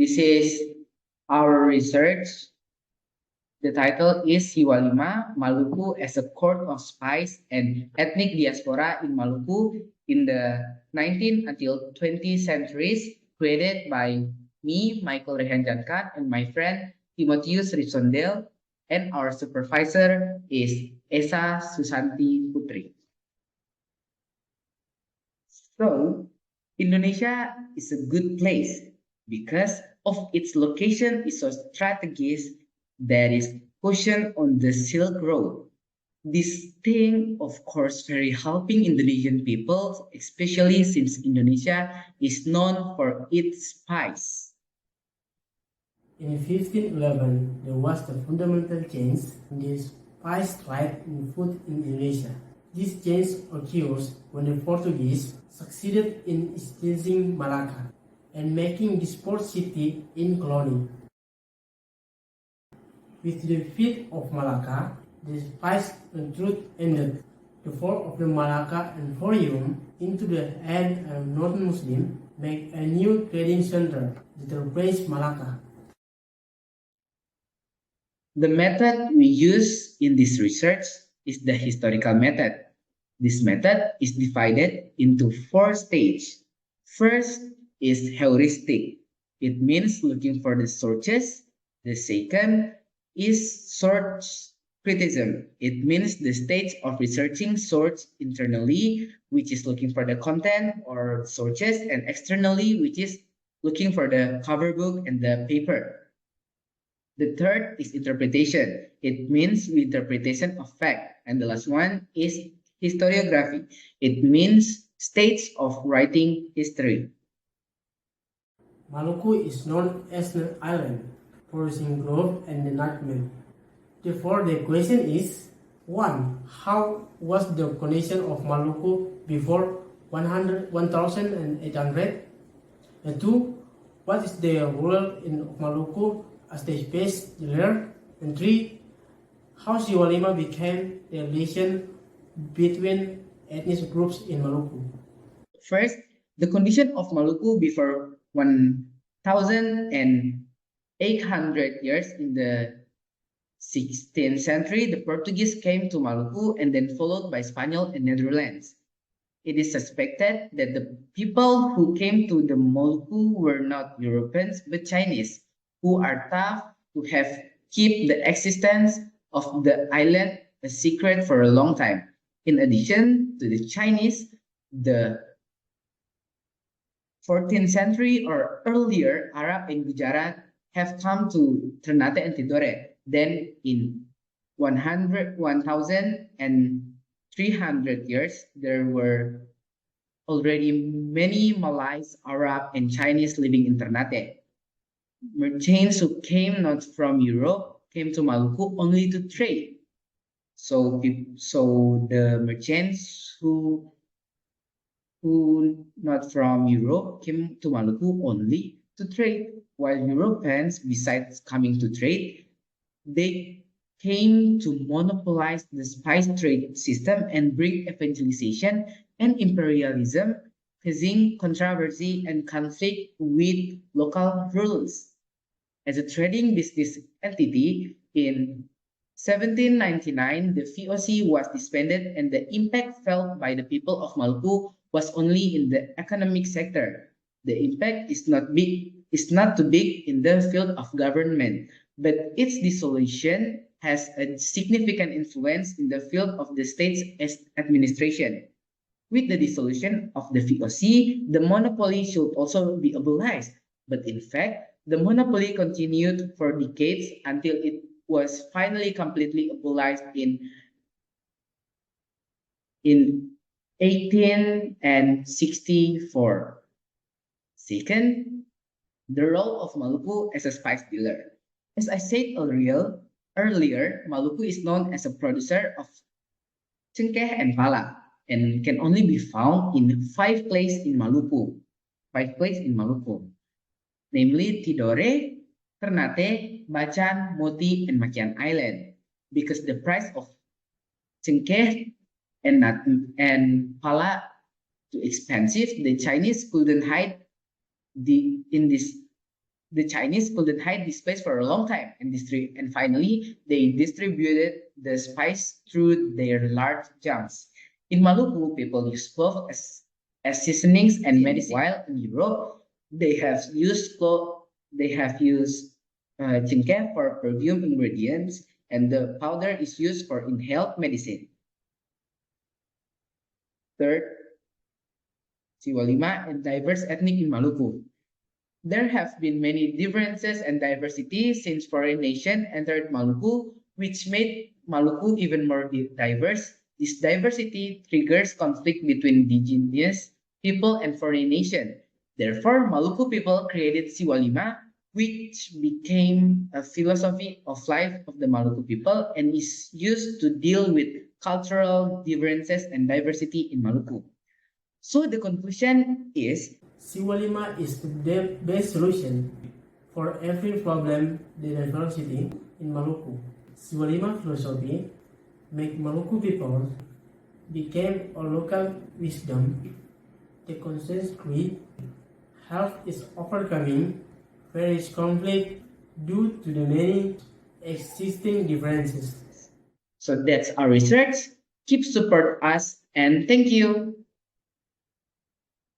This is our research. The title is Siwa Lima, Maluku as a Court of Spies and Ethnic Diaspora in Maluku in the 19th until 20th centuries, created by me, Michael Reihan, and my friend Timotheus Rifson, and our supervisor is Esa Susanti Putri. So, Indonesia is a good place because of its location is so strategic. There is ocean on the Silk Road. This thing, of course, very helping Indonesian people, especially since Indonesia is known for its spice. In 1511, there was the fundamental change in the spice trade in food in Indonesia. This change occurs when the Portuguese succeeded in establishing Malacca and making this port city in colony. With the defeat of Malacca, the spice trade ended. The fall of the Malacca and Forium into the hand of Northern Muslim made a new trading center that replaced Malacca. The method we use in this research is the historical method. This method is divided into 4 stages. First is heuristic. It means looking for the sources. The second is source criticism. It means the stage of researching source internally, which is looking for the content or sources, and externally, which is looking for the cover book and the paper. The third is interpretation. It means interpretation of fact. And the last one is historiography. It means stage of writing history. Maluku is known as an island, producing growth and enlightenment. Therefore, the question is, 1. How was the condition of Maluku before 1800? And 2. What is the role in Maluku as the space dealer? And 3. How Siwa Lima became the relation between ethnic groups in Maluku. First, the condition of Maluku before 1800 years. In the 16th century, the Portuguese came to Maluku and then followed by Spanish and Netherlands. It is suspected that the people who came to the Maluku were not Europeans but Chinese, who are thought to have kept the existence of the island a secret for a long time. In addition to the Chinese, the 14th century or earlier, Arab and Gujarat have come to Ternate and Tidore. Then in 1,300 years, there were already many Malays, Arab, and Chinese living in Ternate. Merchants who came not from Europe came to Maluku only to trade. So the merchants who not from Europe came to Maluku only to trade, while Europeans, besides coming to trade, they came to monopolize the spice trade system and bring evangelization and imperialism, causing controversy and conflict with local rulers. As a trading business entity, in 1799, the VOC was disbanded and the impact felt by the people of Maluku was only in the economic sector. The impact is not too big in the field of government, but its dissolution has a significant influence in the field of the state's administration. With the dissolution of the VOC, the monopoly should also be abolished, but in fact, the monopoly continued for decades until it was finally completely abolished in 1864. Second, the role of Maluku as a spice dealer. As I said earlier, Maluku is known as a producer of cengkeh and pala and can only be found in 5 places in Maluku. Namely Tidore, Ternate, Bacan, Moti, and Makian Island. Because the price of cengkeh and pala too expensive, the Chinese couldn't hide in this the Chinese couldn't hide this spice for a long time, and finally they distributed the spice through their large jams. In Maluku, people use clove as seasonings and medicine, while in Europe they have used chinke for perfume ingredients, and the powder is used for inhaled medicine. Third, Siwa Lima and diverse ethnic in Maluku. There have been many differences and diversity since foreign nation entered Maluku, which made Maluku even more diverse. This diversity triggers conflict between indigenous people and foreign nation. Therefore, Maluku people created Siwa Lima, which became a philosophy of life of the Maluku people and is used to deal with cultural differences and diversity in Maluku. So the conclusion is Siwa Lima is the best solution for every problem, the diversity in Maluku. Siwa Lima philosophy make Maluku people became a local wisdom. The consensus creed help is overcoming various conflict due to the many existing differences. So that's our research. Keep support us and thank you.